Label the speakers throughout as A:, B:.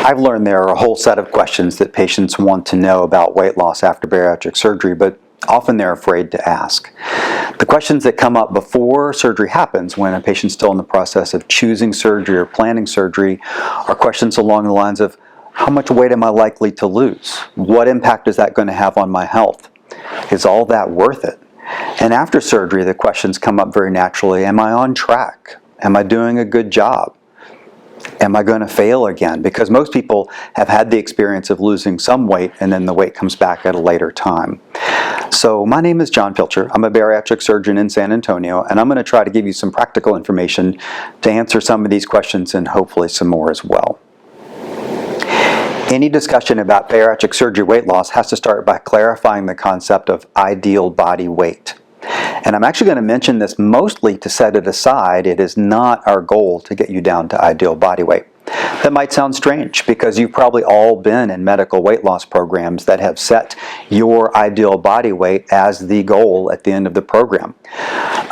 A: I've learned there are a whole set of questions that patients want to know about weight loss after bariatric surgery, but often they're afraid to ask. The questions that come up before surgery happens, when a patient's still in the process of choosing surgery or planning surgery, are questions along the lines of, how much weight am I likely to lose? What impact is that going to have on my health? Is all that worth it? And after surgery, the questions come up very naturally. Am I on track? Am I doing a good job? Am I going to fail again? Because most people have had the experience of losing some weight and then the weight comes back at a later time. So my name is John Pilcher. I'm a bariatric surgeon in San Antonio, and I'm going to try to give you some practical information to answer some of these questions and hopefully some more as well. Any discussion about bariatric surgery weight loss has to start by clarifying the concept of ideal body weight. And I'm actually going to mention this mostly to set it aside. It is not our goal to get you down to ideal body weight. That might sound strange because you've probably all been in medical weight loss programs that have set your ideal body weight as the goal at the end of the program.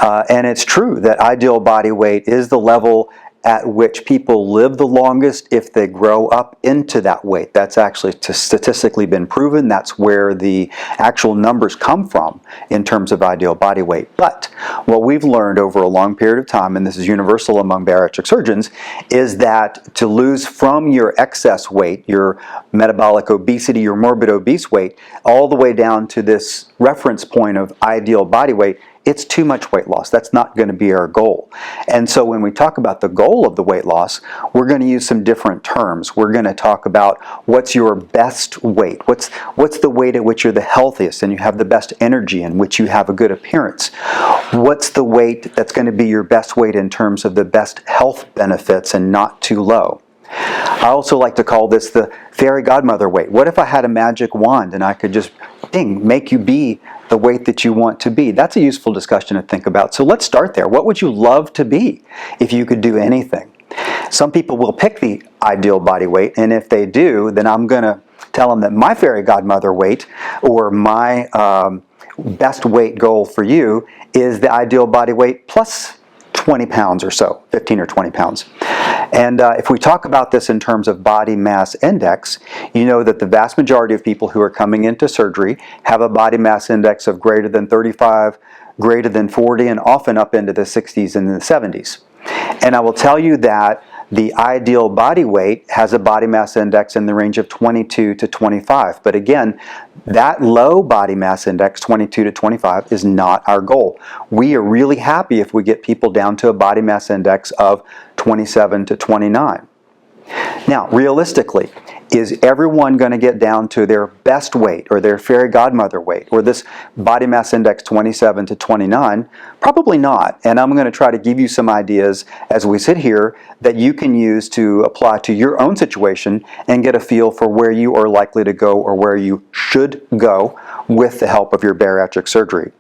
A: And it's true that ideal body weight is the level at which people live the longest if they grow up into that weight. That's actually statistically been proven. That's where the actual numbers come from in terms of ideal body weight. But what we've learned over a long period of time, and this is universal among bariatric surgeons, is that to lose from your excess weight, your metabolic obesity, your morbid obese weight, all the way down to this reference point of ideal body weight, it's too much weight loss. That's not going to be our goal. And so when we talk about the goal of the weight loss, we're going to use some different terms. We're going to talk about what's your best weight. What's the weight at which you're the healthiest and you have the best energy, in which you have a good appearance. What's the weight that's going to be your best weight in terms of the best health benefits and not too low. I also like to call this the fairy godmother weight. What if I had a magic wand and I could just, ding, make you be the weight that you want to be? That's a useful discussion to think about. So let's start there. What would you love to be if you could do anything? Some people will pick the ideal body weight, and if they do, then I'm going to tell them that my fairy godmother weight, or my best weight goal for you, is the ideal body weight plus 20 pounds or so, 15 or 20 pounds. And if we talk about this in terms of body mass index, you know that the vast majority of people who are coming into surgery have a body mass index of greater than 35, greater than 40, and often up into the 60s and the 70s. And I will tell you that the ideal body weight has a body mass index in the range of 22 to 25. But again, that low body mass index, 22 to 25, is not our goal. We are really happy if we get people down to a body mass index of 27 to 29. Now, realistically, is everyone going to get down to their best weight or their fairy godmother weight or this body mass index 27 to 29? Probably not. And I'm going to try to give you some ideas as we sit here that you can use to apply to your own situation and get a feel for where you are likely to go or where you should go with the help of your bariatric surgery.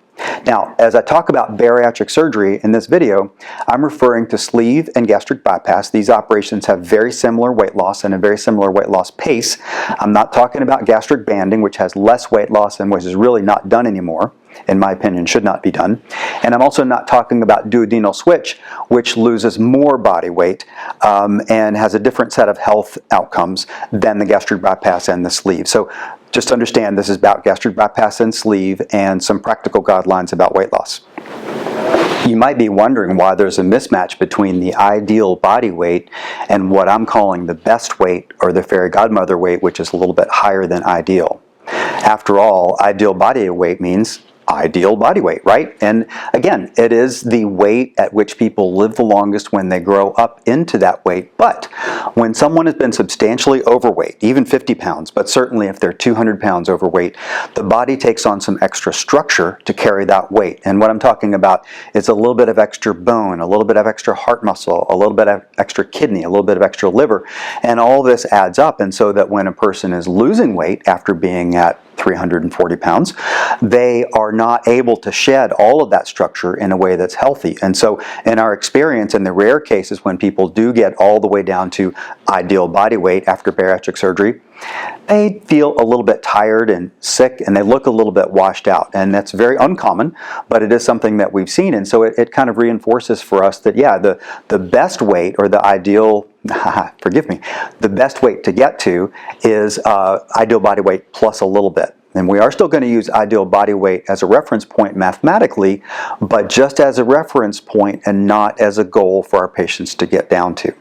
A: Now, as I talk about bariatric surgery in this video, I'm referring to sleeve and gastric bypass. These operations have very similar weight loss and a very similar weight loss pace. I'm not talking about gastric banding, which has less weight loss and which is really not done anymore. In my opinion, should not be done. And I'm also not talking about duodenal switch, which loses more body weight and has a different set of health outcomes than the gastric bypass and the sleeve. So just understand this is about gastric bypass and sleeve and some practical guidelines about weight loss. You might be wondering why there's a mismatch between the ideal body weight and what I'm calling the best weight, or the fairy godmother weight, which is a little bit higher than ideal. After all, ideal body weight means ideal body weight, right? And again, it is the weight at which people live the longest when they grow up into that weight. But when someone has been substantially overweight, even 50 pounds, but certainly if they're 200 pounds overweight, the body takes on some extra structure to carry that weight. And what I'm talking about is a little bit of extra bone, a little bit of extra heart muscle, a little bit of extra kidney, a little bit of extra liver, and all this adds up. And so that when a person is losing weight after being at 340 pounds, they are not able to shed all of that structure in a way that's healthy. And so in our experience, in the rare cases when people do get all the way down to ideal body weight after bariatric surgery, they feel a little bit tired and sick, and they look a little bit washed out. And that's very uncommon, but it is something that we've seen. And so it kind of reinforces for us that, yeah, the best weight, or the ideal, forgive me, the best weight to get to is ideal body weight plus a little bit. And we are still going to use ideal body weight as a reference point mathematically, but just as a reference point and not as a goal for our patients to get down to.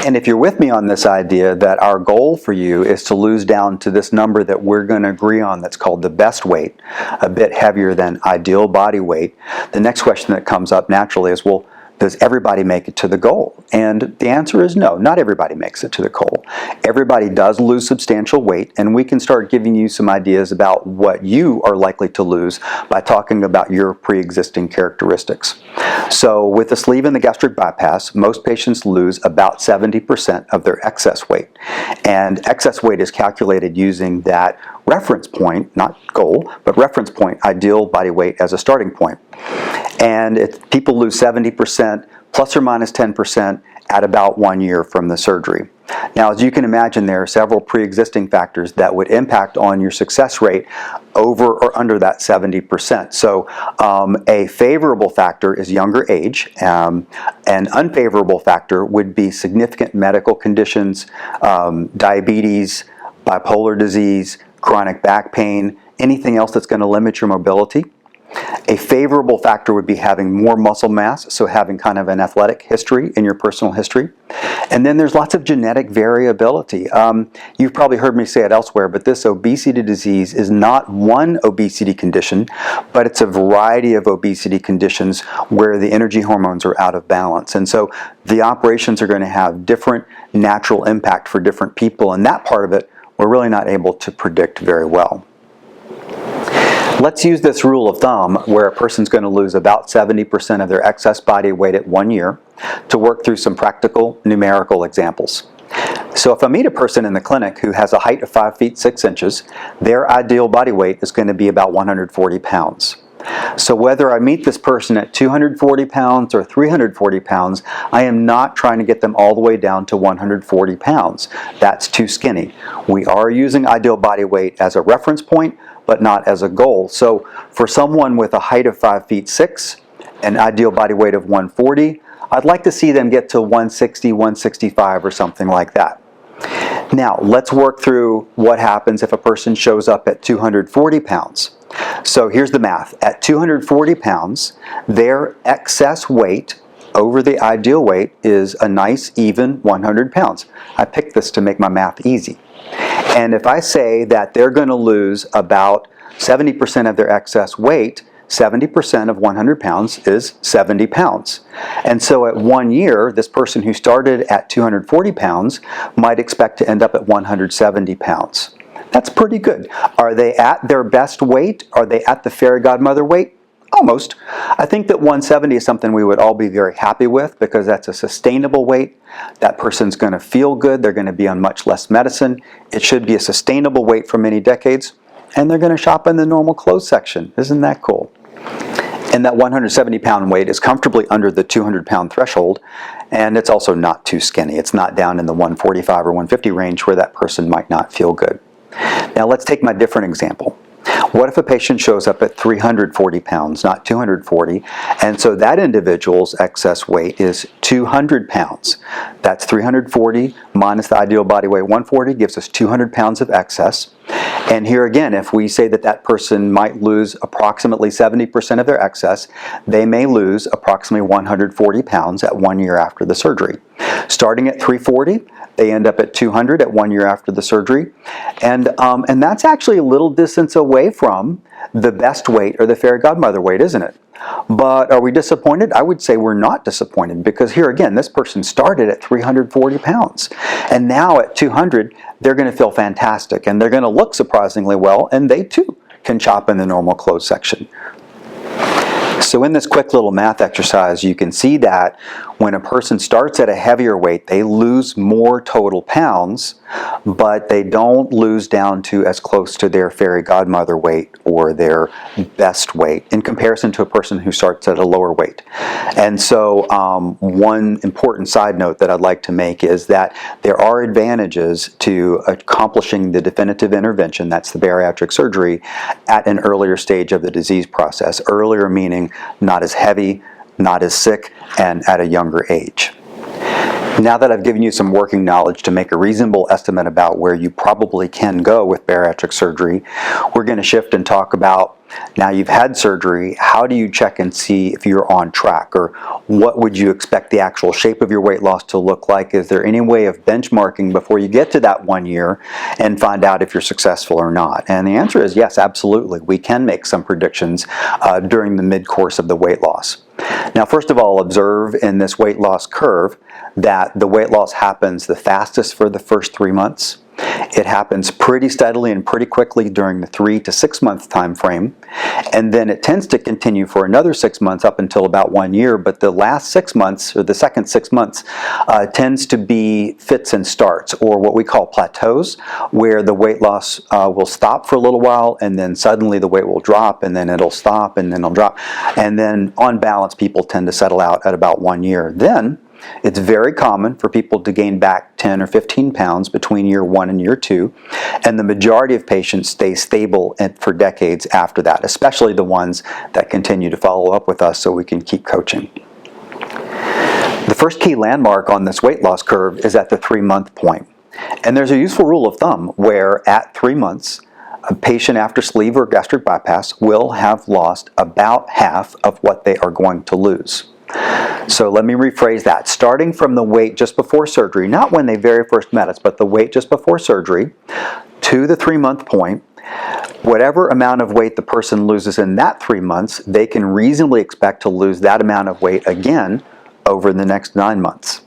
A: And if you're with me on this idea that our goal for you is to lose down to this number that we're going to agree on that's called the best weight, a bit heavier than ideal body weight, the next question that comes up naturally is, well, does everybody make it to the goal? And the answer is no, not everybody makes it to the goal. Everybody does lose substantial weight, and we can start giving you some ideas about what you are likely to lose by talking about your pre-existing characteristics. So with the sleeve and the gastric bypass, most patients lose about 70% of their excess weight. And excess weight is calculated using that reference point, not goal, but reference point, ideal body weight as a starting point. And if people lose 70% plus or minus 10% at about 1 year from the surgery. Now, as you can imagine, there are several pre-existing factors that would impact on your success rate over or under that 70%. So a favorable factor is younger age. An unfavorable factor would be significant medical conditions, diabetes, bipolar disease, chronic back pain, anything else that's going to limit your mobility. A favorable factor would be having more muscle mass, so having kind of an athletic history in your personal history. And then there's lots of genetic variability. You've probably heard me say it elsewhere, but this obesity disease is not one obesity condition, but it's a variety of obesity conditions where the energy hormones are out of balance. And so the operations are going to have different natural impact for different people, and that part of it we're really not able to predict very well. Let's use this rule of thumb where a person's going to lose about 70% of their excess body weight at 1 year to work through some practical numerical examples. So if I meet a person in the clinic who has a height of 5 feet 6 inches, their ideal body weight is going to be about 140 pounds. So whether I meet this person at 240 pounds or 340 pounds, I am not trying to get them all the way down to 140 pounds. That's too skinny. We are using ideal body weight as a reference point, but not as a goal. So for someone with a height of 5 feet 6, an ideal body weight of 140, I'd like to see them get to 160, 165 or something like that. Now, let's work through what happens if a person shows up at 240 pounds. So here's the math. At 240 pounds, their excess weight over the ideal weight is a nice, even 100 pounds. I picked this to make my math easy. And if I say that they're going to lose about 70% of their excess weight, 70% of 100 pounds is 70 pounds. And so at 1 year, this person who started at 240 pounds might expect to end up at 170 pounds. That's pretty good. Are they at their best weight? Are they at the fairy godmother weight? Almost. I think that 170 is something we would all be very happy with because that's a sustainable weight. That person's going to feel good. They're going to be on much less medicine. It should be a sustainable weight for many decades. And they're going to shop in the normal clothes section. Isn't that cool? And that 170 pound weight is comfortably under the 200 pound threshold, and it's also not too skinny. It's not down in the 145 or 150 range where that person might not feel good. Now let's take my different example. What if a patient shows up at 340 pounds, not 240, and so that individual's excess weight is 200 pounds. That's 340 minus the ideal body weight 140 gives us 200 pounds of excess. And here again, if we say that that person might lose approximately 70% of their excess, they may lose approximately 140 pounds at 1 year after the surgery. Starting at 340, they end up at 200 at 1 year after the surgery. And that's actually a little distance away from the best weight or the fairy godmother weight, isn't it? But are we disappointed? I would say we're not disappointed because here again, this person started at 340 pounds. And now at 200, they're going to feel fantastic and they're going to look surprisingly well, and they too can shop in the normal clothes section. So in this quick little math exercise, you can see that when a person starts at a heavier weight, they lose more total pounds, but they don't lose down to as close to their fairy godmother weight or their best weight in comparison to a person who starts at a lower weight. And so one important side note that I'd like to make is that there are advantages to accomplishing the definitive intervention, that's the bariatric surgery, at an earlier stage of the disease process. Earlier meaning not as heavy, not as sick, and at a younger age. Now that I've given you some working knowledge to make a reasonable estimate about where you probably can go with bariatric surgery, we're going to shift and talk about, now you've had surgery, how do you check and see if you're on track, or what would you expect the actual shape of your weight loss to look like? Is there any way of benchmarking before you get to that 1 year and find out if you're successful or not? And the answer is yes, absolutely. We can make some predictions during the mid-course of the weight loss. Now, first of all, observe in this weight loss curve that the weight loss happens the fastest for the first 3 months. It happens pretty steadily and pretty quickly during the 3 to 6 month time frame, and then it tends to continue for another 6 months up until about 1 year, but the last 6 months, or the second 6 months, tends to be fits and starts, or what we call plateaus, where the weight loss will stop for a little while, and then suddenly the weight will drop, and then it'll stop, and then it'll drop, and then on balance people tend to settle out at about 1 year. Then it's very common for people to gain back 10 or 15 pounds between year 1 and year 2, and the majority of patients stay stable for decades after that, especially the ones that continue to follow up with us so we can keep coaching. The first key landmark on this weight loss curve is at the 3-month point. And there's a useful rule of thumb where at 3 months, a patient after sleeve or gastric bypass will have lost about half of what they are going to lose. So let me rephrase that. Starting from the weight just before surgery, not when they very first met us, but the weight just before surgery, to the 3-month point, whatever amount of weight the person loses in that 3 months, they can reasonably expect to lose that amount of weight again over the next 9 months.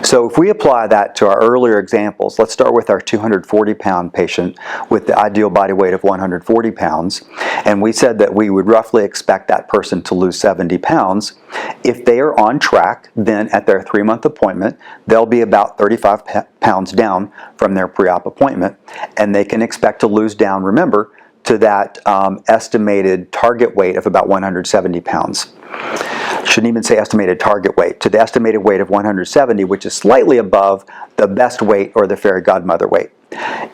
A: So if we apply that to our earlier examples, let's start with our 240-pound patient with the ideal body weight of 140 pounds, and we said that we would roughly expect that person to lose 70 pounds. If they are on track, then at their 3-month appointment, they'll be about 35 pounds down from their pre-op appointment, and they can expect to lose down, remember, to that estimated target weight of about 170 pounds. Shouldn't even say estimated target weight, to the estimated weight of 170, which is slightly above the best weight or the fairy godmother weight.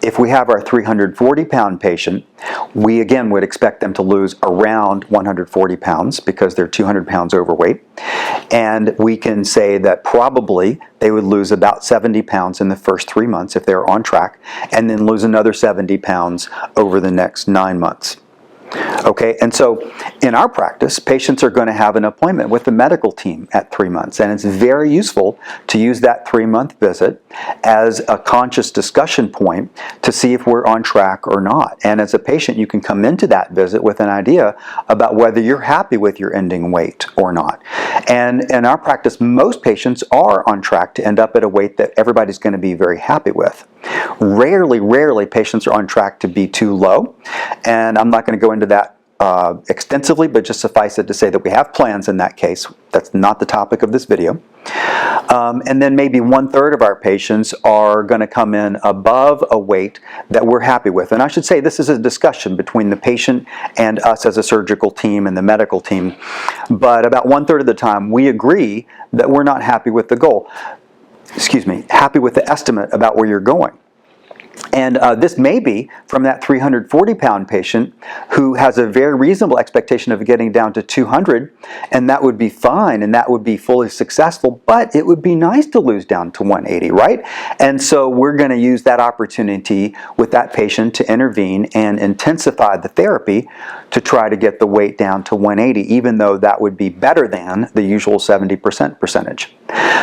A: If we have our 340-pound patient, we again would expect them to lose around 140 pounds because they're 200 pounds overweight. And we can say that probably they would lose about 70 pounds in the first 3 months if they're on track, and then lose another 70 pounds over the next 9 months. Okay, and so in our practice, patients are going to have an appointment with the medical team at 3 months, and it's very useful to use that 3-month visit as a conscious discussion point to see if we're on track or not. And as a patient, you can come into that visit with an idea about whether you're happy with your ending weight or not. And in our practice, most patients are on track to end up at a weight that everybody's going to be very happy with. Rarely patients are on track to be too low, and I'm not going to go into that extensively, but just suffice it to say that we have plans in that case. That's not the topic of this video. And then maybe 1/3 of our patients are going to come in above a weight that we're happy with. And I should say this is a discussion between the patient and us as a surgical team and the medical team. But about 1/3 of the time, we agree that we're not happy with the goal. Happy with the estimate about where you're going. And this may be from that 340-pound patient who has a very reasonable expectation of getting down to 200, and that would be fine, and that would be fully successful, but it would be nice to lose down to 180, right? And so we're going to use that opportunity with that patient to intervene and intensify the therapy to try to get the weight down to 180, even though that would be better than the usual 70% percentage.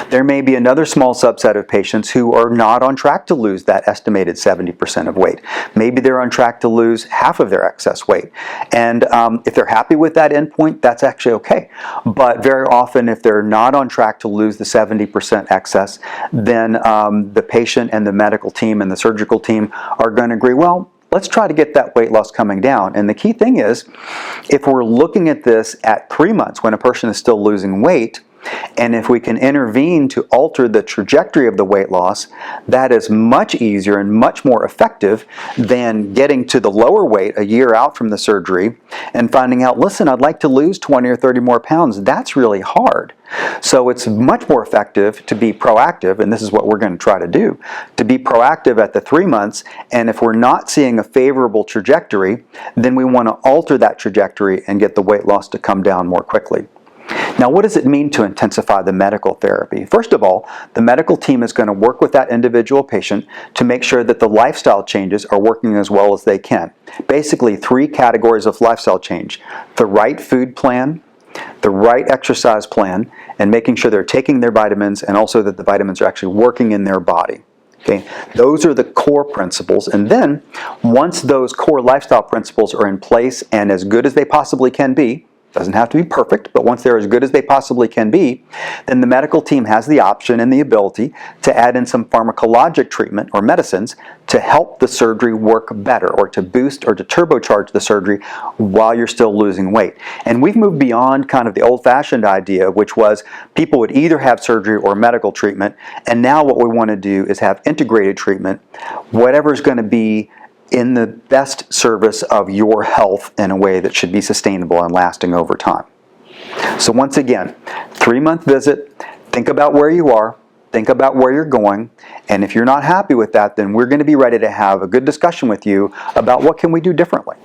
A: There may be another small subset of patients who are not on track to lose that estimated 70% of weight. Maybe they're on track to lose half of their excess weight. And if they're happy with that endpoint, that's actually okay. But very often, if they're not on track to lose the 70% excess, then the patient and the medical team and the surgical team are going to agree, well, let's try to get that weight loss coming down. And the key thing is, if we're looking at this at 3 months when a person is still losing weight, And if we can intervene to alter the trajectory of the weight loss, that is much easier and much more effective than getting to the lower weight a year out from the surgery and finding out, listen, I'd like to lose 20 or 30 more pounds. That's really hard. So it's much more effective to be proactive, and this is what we're going to try to do, to be proactive at the 3 months, and if we're not seeing a favorable trajectory, then we want to alter that trajectory and get the weight loss to come down more quickly. Now, what does it mean to intensify the medical therapy? First of all, the medical team is going to work with that individual patient to make sure that the lifestyle changes are working as well as they can. Basically, 3 categories of lifestyle change: the right food plan, the right exercise plan, and making sure they're taking their vitamins, and also that the vitamins are actually working in their body. Okay, those are the core principles, and then once those core lifestyle principles are in place and as good as they possibly can be, doesn't have to be perfect, but once they're as good as they possibly can be, then the medical team has the option and the ability to add in some pharmacologic treatment or medicines to help the surgery work better, or to boost or to turbocharge the surgery while you're still losing weight. And we've moved beyond kind of the old-fashioned idea, which was people would either have surgery or medical treatment, and now what we want to do is have integrated treatment, whatever's going to be in the best service of your health in a way that should be sustainable and lasting over time. So once again, 3-month visit, think about where you are, think about where you're going, and if you're not happy with that, then we're going to be ready to have a good discussion with you about what can we do differently.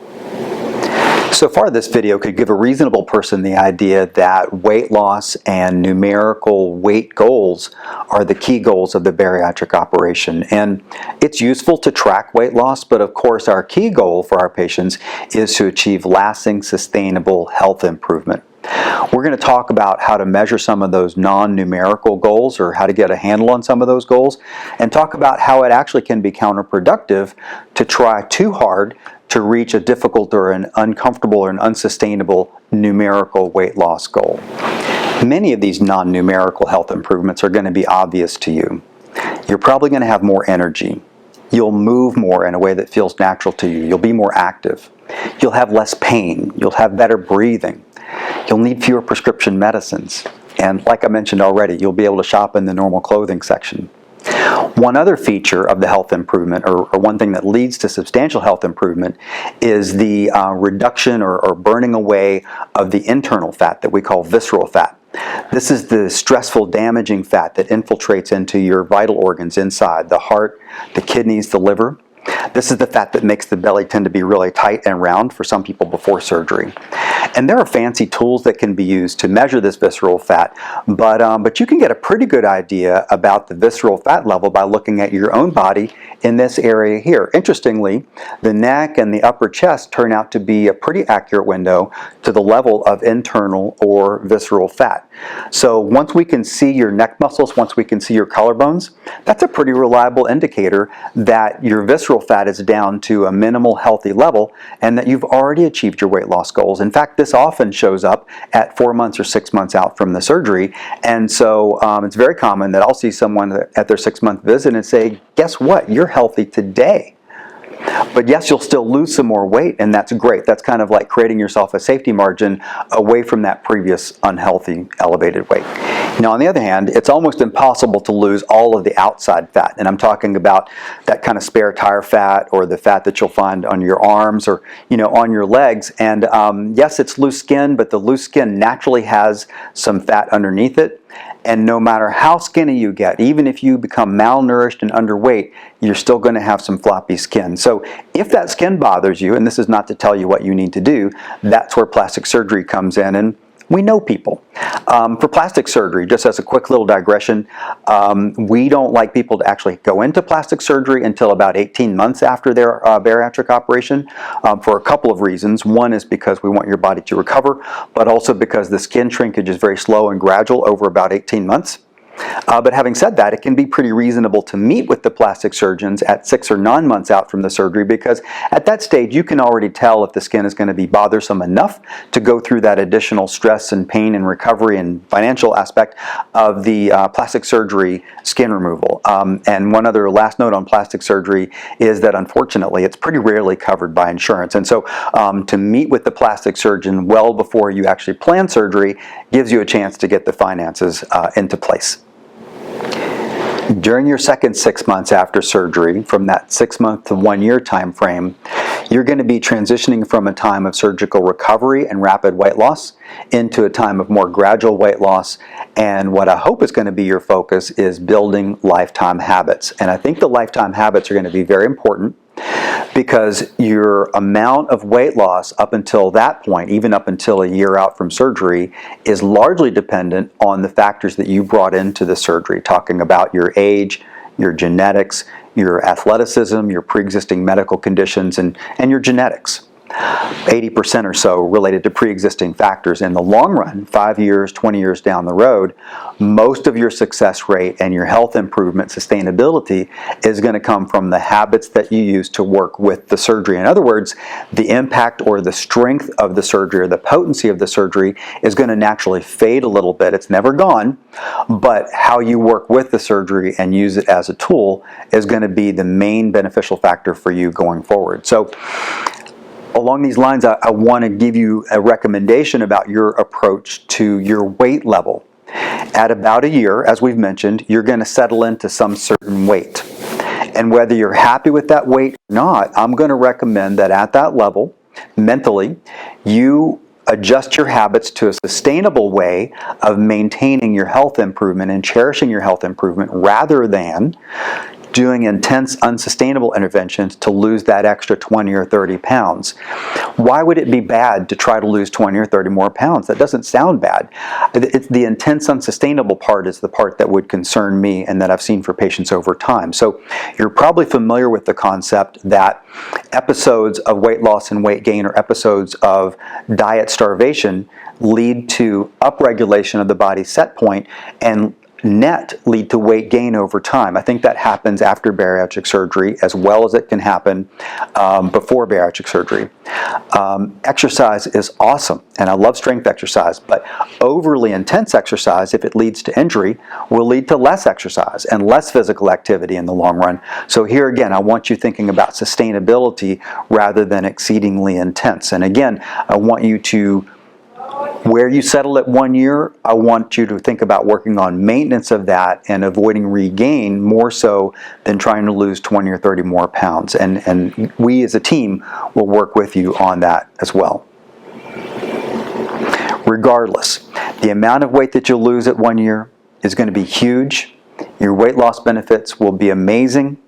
A: So far, this video could give a reasonable person the idea that weight loss and numerical weight goals are the key goals of the bariatric operation. And it's useful to track weight loss, but of course our key goal for our patients is to achieve lasting, sustainable health improvement. We're going to talk about how to measure some of those non-numerical goals, or how to get a handle on some of those goals, and talk about how it actually can be counterproductive to try too hard to reach a difficult or an uncomfortable or an unsustainable numerical weight loss goal. Many of these non-numerical health improvements are going to be obvious to you. You're probably going to have more energy. You'll move more in a way that feels natural to you. You'll be more active. You'll have less pain. You'll have better breathing. You'll need fewer prescription medicines. And like I mentioned already, you'll be able to shop in the normal clothing section. One other feature of the health improvement, or one thing that leads to substantial health improvement, is the reduction or burning away of the internal fat that we call visceral fat. This is the stressful, damaging fat that infiltrates into your vital organs inside: the heart, the kidneys, the liver. This is the fat that makes the belly tend to be really tight and round for some people before surgery. And there are fancy tools that can be used to measure this visceral fat, but you can get a pretty good idea about the visceral fat level by looking at your own body in this area here. Interestingly, the neck and the upper chest turn out to be a pretty accurate window to the level of internal or visceral fat. So once we can see your neck muscles, once we can see your collarbones, that's a pretty reliable indicator that your visceral fat is down to a minimal healthy level and that you've already achieved your weight loss goals. In fact, this often shows up at 4 months or 6 months out from the surgery, and so it's very common that I'll see someone at their 6-month visit and say, guess what, you're healthy today. But yes, you'll still lose some more weight, and that's great. That's kind of like creating yourself a safety margin away from that previous unhealthy, elevated weight. Now, on the other hand, it's almost impossible to lose all of the outside fat, and I'm talking about that kind of spare tire fat, or the fat that you'll find on your arms, or on your legs. And yes, it's loose skin, but the loose skin naturally has some fat underneath it. And no matter how skinny you get, even if you become malnourished and underweight, you're still going to have some floppy skin. So if that skin bothers you, and this is not to tell you what you need to do, that's where plastic surgery comes in. And we know people. For plastic surgery, just as a quick little digression, we don't like people to actually go into plastic surgery until about 18 months after their bariatric operation, for a couple of reasons. One is because we want your body to recover, but also because the skin shrinkage is very slow and gradual over about 18 months. But having said that, it can be pretty reasonable to meet with the plastic surgeons at 6 or 9 months out from the surgery, because at that stage you can already tell if the skin is going to be bothersome enough to go through that additional stress and pain and recovery and financial aspect of the plastic surgery skin removal. And one other last note on plastic surgery is that unfortunately it's pretty rarely covered by insurance. And so to meet with the plastic surgeon well before you actually plan surgery gives you a chance to get the finances into place. During your second 6 months after surgery, from that 6-month to 1-year time frame, you're going to be transitioning from a time of surgical recovery and rapid weight loss into a time of more gradual weight loss. And what I hope is going to be your focus is building lifetime habits. And I think the lifetime habits are going to be very important, because your amount of weight loss up until that point, even up until a year out from surgery, is largely dependent on the factors that you brought into the surgery, talking about your age, your genetics, your athleticism, your pre-existing medical conditions, and your genetics. 80% or so related to pre-existing factors. In the long run, 5 years, 20 years down the road, most of your success rate and your health improvement sustainability is going to come from the habits that you use to work with the surgery. In other words, the impact or the strength of the surgery or the potency of the surgery is going to naturally fade a little bit. It's never gone, but how you work with the surgery and use it as a tool is going to be the main beneficial factor for you going forward. So along these lines, I want to give you a recommendation about your approach to your weight level. At about a year, as we've mentioned, you're going to settle into some certain weight. And whether you're happy with that weight or not, I'm going to recommend that at that level, mentally, you adjust your habits to a sustainable way of maintaining your health improvement and cherishing your health improvement, rather than doing intense, unsustainable interventions to lose that extra 20 or 30 pounds. Why would it be bad to try to lose 20 or 30 more pounds? That doesn't sound bad. It's the intense, unsustainable part is the part that would concern me and that I've seen for patients over time. So you're probably familiar with the concept that episodes of weight loss and weight gain, or episodes of diet starvation, lead to upregulation of the body's set point, and net lead to weight gain over time. I think that happens after bariatric surgery as well as it can happen before bariatric surgery. Exercise is awesome, and I love strength exercise, but overly intense exercise, if it leads to injury, will lead to less exercise and less physical activity in the long run. So here again, I want you thinking about sustainability rather than exceedingly intense. And again, I want you to, where you settle at 1 year, I want you to think about working on maintenance of that and avoiding regain more so than trying to lose 20 or 30 more pounds. And we as a team will work with you on that as well. Regardless, the amount of weight that you'll lose at 1 year is going to be huge. Your weight loss benefits will be amazing.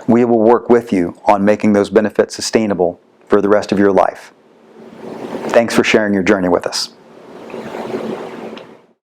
A: We will work with you on making those benefits sustainable for the rest of your life. Thanks for sharing your journey with us.